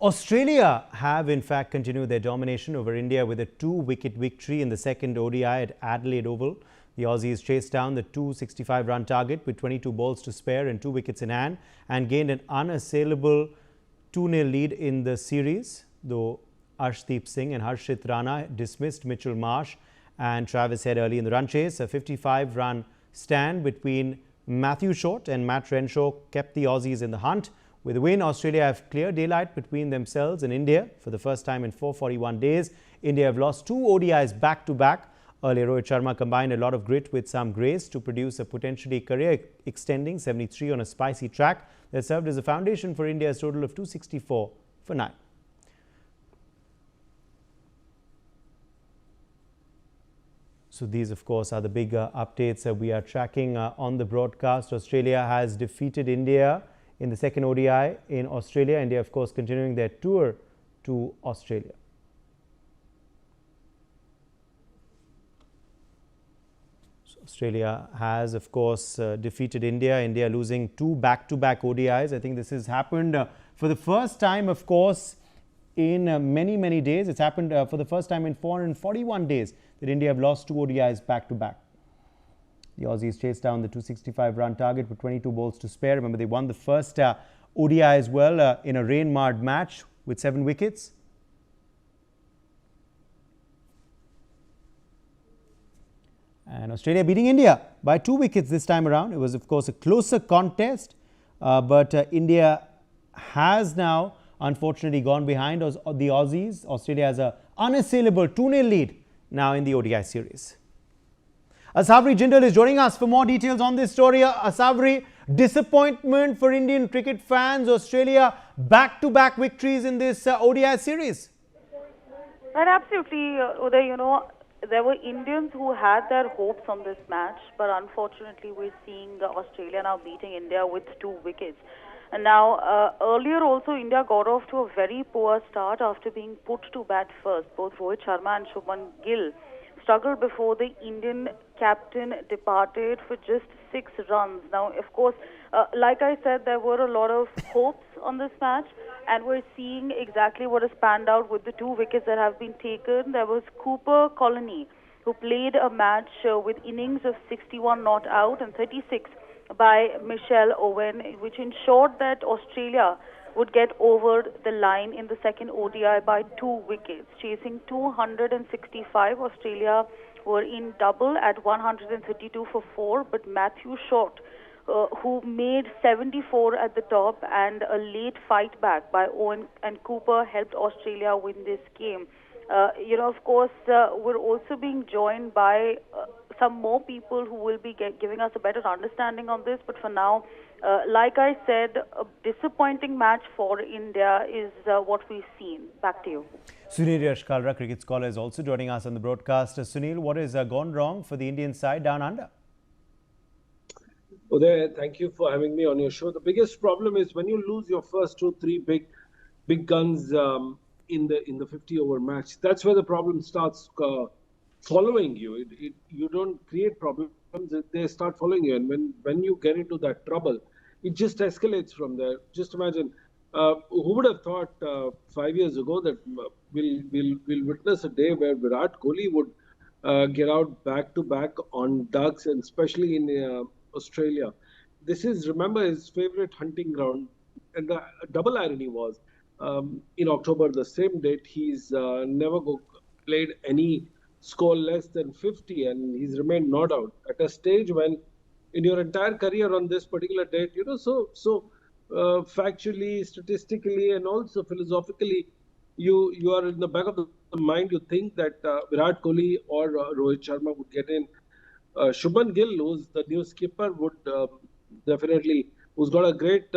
Australia have in fact continued their domination over India with a 2-wicket victory in the second ODI at Adelaide Oval. The Aussies chased down the 265-run target with 22 balls to spare and 2 wickets in hand and gained an unassailable 2-0 lead in the series, though Arshdeep Singh and Harshit Rana dismissed Mitchell Marsh and Travis Head early in the run chase. A 55-run stand between Matthew Short and Matt Renshaw kept the Aussies in the hunt. With the win, Australia have clear daylight between themselves and India for the first time in 441 days. India have lost 2 ODIs back-to-back. Earlier, Rohit Sharma combined a lot of grit with some grace to produce a potentially career-extending 73 on a spicy track that served as a foundation for India's total of 264 for 9. So these, of course, are the big updates that we are tracking on the broadcast. Australia has defeated India in the second ODI in Australia. India, of course, continuing their tour to Australia. So Australia has, of course, defeated India. India losing 2 back-to-back ODIs. I think this has happened for the first time, of course, in many days. It's happened for the first time in 441 days that India have lost 2 ODIs back-to-back. The Aussies chased down the 265-run target with 22 balls to spare. Remember, they won the first ODI as well in a rain-marred match with 7 wickets. And Australia beating India by 2 wickets this time around. It was, of course, a closer contest, but India has now, unfortunately, gone behind the Aussies. Australia has an unassailable 2-0 lead now in the ODI series. Asavri Jindal is joining us for more details on this story. Asavri, disappointment for Indian cricket fans. Australia back-to-back victories in this ODI series. Right, absolutely, Uday. You know, there were Indians who had their hopes on this match, but unfortunately we're seeing Australia now beating India with 2 wickets. And now, earlier also, India got off to a very poor start after being put to bat first. Both Rohit Sharma and Shubman Gill struggled before the Indian captain departed for just 6 runs. Now, of course, like I said, there were a lot of hopes on this match, and we're seeing exactly what has panned out with the 2 wickets that have been taken. There was Cooper Colony, who played a match with innings of 61 not out and 36 by Michelle Owen, which ensured that Australia would get over the line in the second ODI by 2 wickets. Chasing 265, Australia were in double at 132 for 4, but Matthew Short, who made 74 at the top, and a late fight back by Owen and Cooper helped Australia win this game. You know, of course, we're also being joined by some more people who will be giving us a better understanding on this. But for now, like I said, a disappointing match for India is what we've seen. Back to you. Sunil Yashkalra, cricket scholar, is also joining us on the broadcast. Sunil, what has gone wrong for the Indian side down under? Uday, thank you for having me on your show. The biggest problem is when you lose your first 2-3 big guns in the 50-over match. That's where the problem starts following you. You don't create problems; they start following you. And when you get into that trouble, it just escalates from there. Just imagine, who would have thought 5 years ago that we'll witness a day where Virat Kohli would get out back-to-back on ducks, and especially in Australia. This is, remember, his favorite hunting ground. And the double irony was, in October, the same date, he's never played any score less than 50, and he's remained not out at a stage when, in your entire career on this particular date, you know, so factually, statistically, and also philosophically, you are in the back of the mind. You think that Virat Kohli or Rohit Sharma would get in. Shubman Gill, who's the new skipper, would definitely, who's got a great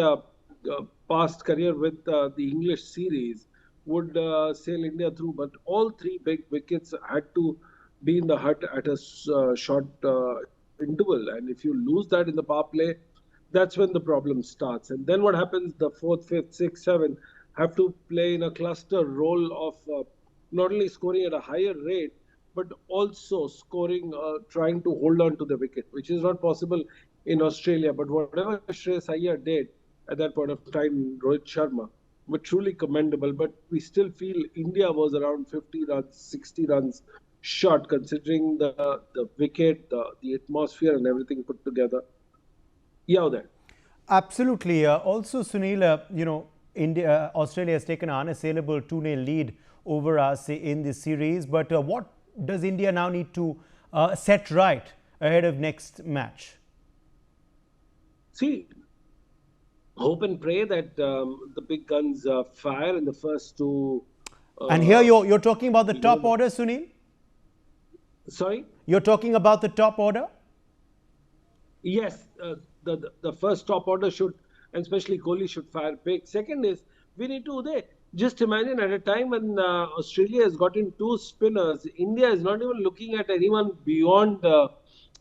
past career with the English series, would sail India through. But all 3 big wickets had to be in the hut at a short interval. And if you lose that in the power play, that's when the problem starts. And then what happens? The 4th, 5th, 6th, 7th have to play in a cluster role of not only scoring at a higher rate, but also scoring, trying to hold on to the wicket, which is not possible in Australia. But whatever Shreyas Iyer did at that point of time, Rohit Sharma, were truly commendable. But we still feel India was around 50 runs, 60 runs short, considering the wicket, the atmosphere, and everything put together. Yeah, there. Absolutely. Also, Sunil, Australia has taken an unassailable 2-0 lead over us in this series. But what does India now need to set right ahead of next match? See, hope and pray that the big guns fire in the first two. And here you're talking about the top order, Sunil? Sorry? You're talking about the top order? Yes, the first top order should, and especially Kohli, should fire big. Second is, we need to just imagine at a time when Australia has gotten two spinners, India is not even looking at anyone beyond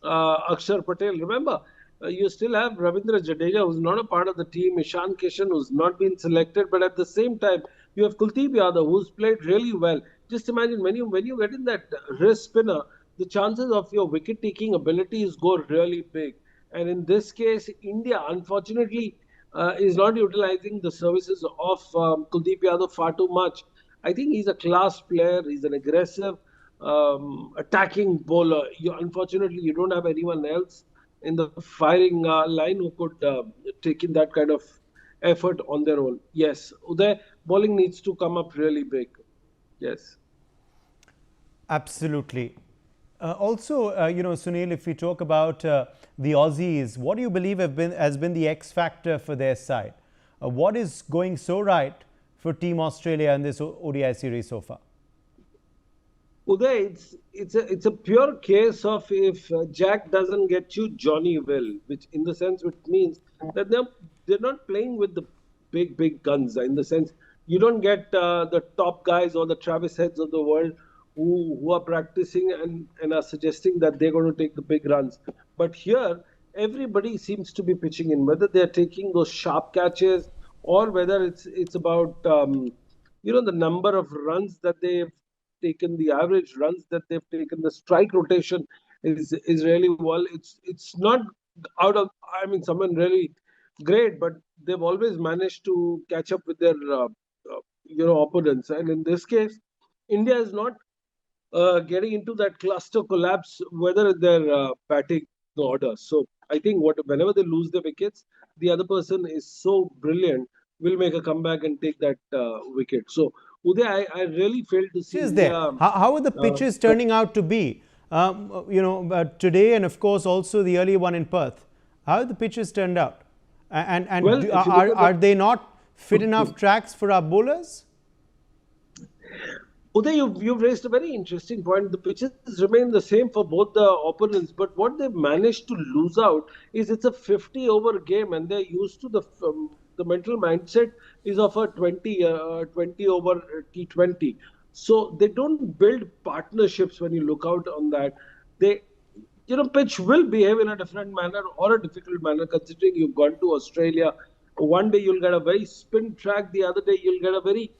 Akshar Patel. Remember, you still have Ravindra Jadeja, who's not a part of the team, Ishan Kishan, who's not been selected, but at the same time, you have Kuldeep Yadav, who's played really well. Just imagine when you get in that wrist spinner, the chances of your wicket-taking abilities go really big. And in this case, India, unfortunately, is not utilizing the services of Kuldeep Yadav far too much. I think he's a class player. He's an aggressive attacking bowler. Unfortunately, you don't have anyone else in the firing line who could take in that kind of effort on their own. Yes, Uday, bowling needs to come up really big. Yes. Absolutely. Also, Sunil, if we talk about the Aussies, what do you believe has been the X factor for their side? What is going so right for Team Australia in this ODI series so far? Uday, it's a pure case of if Jack doesn't get you, Johnny will, which means that they're not playing with the big guns. In the sense, you don't get the top guys or the Travis Heads of the world who are practicing and are suggesting that they're going to take the big runs. But here, everybody seems to be pitching in, whether they're taking those sharp catches or whether it's about the number of runs that they've taken, the average runs that they've taken. The strike rotation is really well. It's not out of someone really great, but they've always managed to catch up with their opponents. And in this case, India is not getting into that cluster collapse, whether they're batting order. So I think whenever they lose the wickets, the other person is so brilliant, will make a comeback and take that wicket. So Uday, I really failed to see. Is there? How are the pitches turning out to be? Today, and of course also the earlier one in Perth. How have the pitches turned out? And well, are they not fit enough tracks for our bowlers? Uday, you've raised a very interesting point. The pitches remain the same for both the opponents, but what they've managed to lose out is it's a 50-over game, and they're used to the mental mindset is of a 20-over T20. So they don't build partnerships when you look out on that. Pitch will behave in a different manner or a difficult manner, considering you've gone to Australia. One day you'll get a very spin track, the other day you'll get a very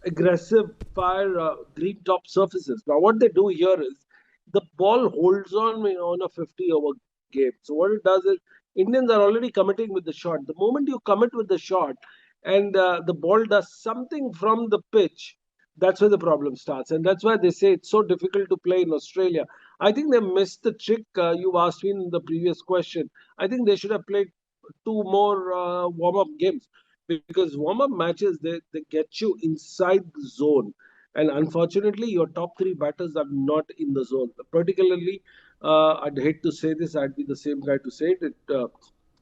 aggressive fire green top surfaces. Now what they do here is the ball holds on a 50-over game. So what it does is Indians are already committing with the shot. The moment you commit with the shot and the ball does something from the pitch, that's where the problem starts. And that's why they say it's so difficult to play in Australia. I think they missed the trick you asked me in the previous question. I think they should have played two more warm-up games, because warm-up matches, they get you inside the zone. And unfortunately, your top three batters are not in the zone. Particularly, I'd hate to say this, I'd be the same guy to say it.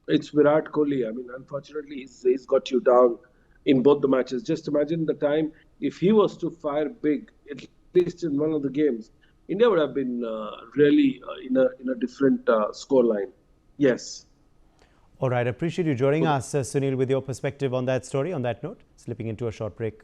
It's Virat Kohli. Unfortunately, he's got you down in both the matches. Just imagine the time if he was to fire big, at least in one of the games, India would have been really in a different scoreline. Yes. All right. Appreciate you joining us, Sunil, with your perspective on that story. On that note, slipping into a short break.